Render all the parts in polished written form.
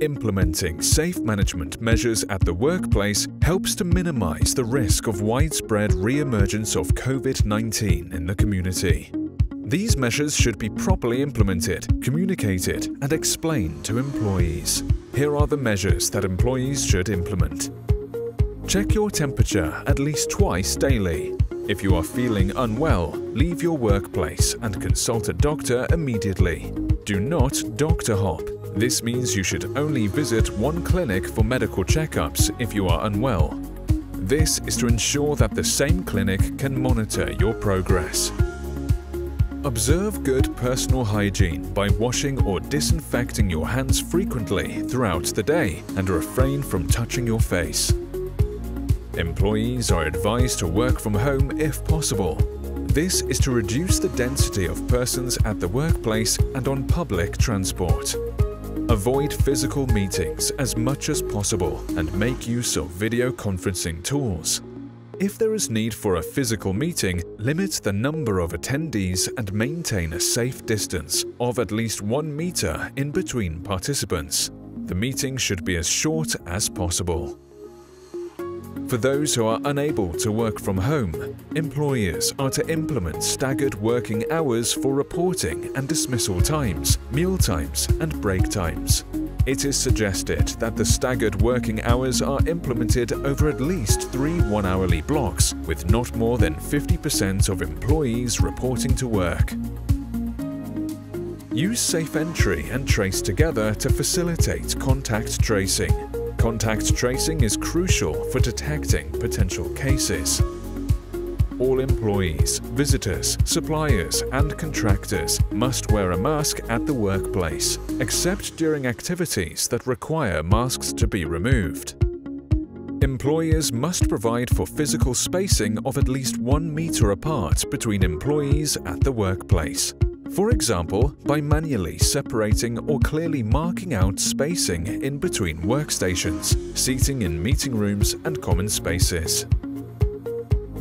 Implementing safe management measures at the workplace helps to minimize the risk of widespread re-emergence of COVID-19 in the community. These measures should be properly implemented, communicated, and explained to employees. Here are the measures that employees should implement. Check your temperature at least twice daily. If you are feeling unwell, leave your workplace and consult a doctor immediately. Do not doctor hop. This means you should only visit one clinic for medical checkups if you are unwell. This is to ensure that the same clinic can monitor your progress. Observe good personal hygiene by washing or disinfecting your hands frequently throughout the day and refrain from touching your face. Employees are advised to work from home if possible. This is to reduce the density of persons at the workplace and on public transport. Avoid physical meetings as much as possible and make use of video conferencing tools. If there is need for a physical meeting, limit the number of attendees and maintain a safe distance of at least 1 meter in between participants. The meeting should be as short as possible. For those who are unable to work from home, employers are to implement staggered working hours for reporting and dismissal times, meal times, and break times. It is suggested that the staggered working hours are implemented over at least 3 one-hourly blocks, with not more than 50% of employees reporting to work. Use Safe Entry and Trace Together to facilitate contact tracing. Contact tracing is crucial for detecting potential cases. All employees, visitors, suppliers, and contractors must wear a mask at the workplace, except during activities that require masks to be removed. Employers must provide for physical spacing of at least 1 meter apart between employees at the workplace. For example, by manually separating or clearly marking out spacing in between workstations, seating in meeting rooms, and common spaces.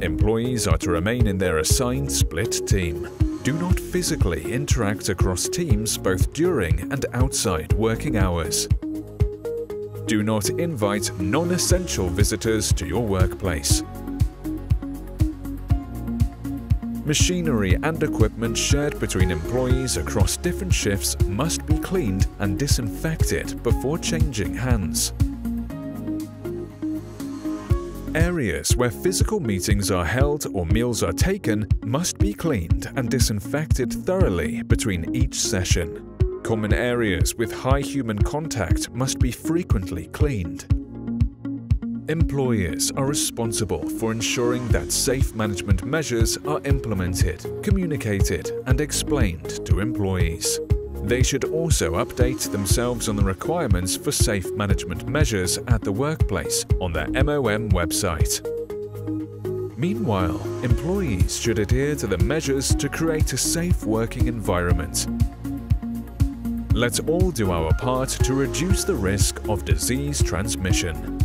Employees are to remain in their assigned split team. Do not physically interact across teams both during and outside working hours. Do not invite non-essential visitors to your workplace. Machinery and equipment shared between employees across different shifts must be cleaned and disinfected before changing hands. Areas where physical meetings are held or meals are taken must be cleaned and disinfected thoroughly between each session. Common areas with high human contact must be frequently cleaned. Employers are responsible for ensuring that safe management measures are implemented, communicated, and explained to employees. They should also update themselves on the requirements for safe management measures at the workplace on their MOM website. Meanwhile, employees should adhere to the measures to create a safe working environment. Let's all do our part to reduce the risk of disease transmission.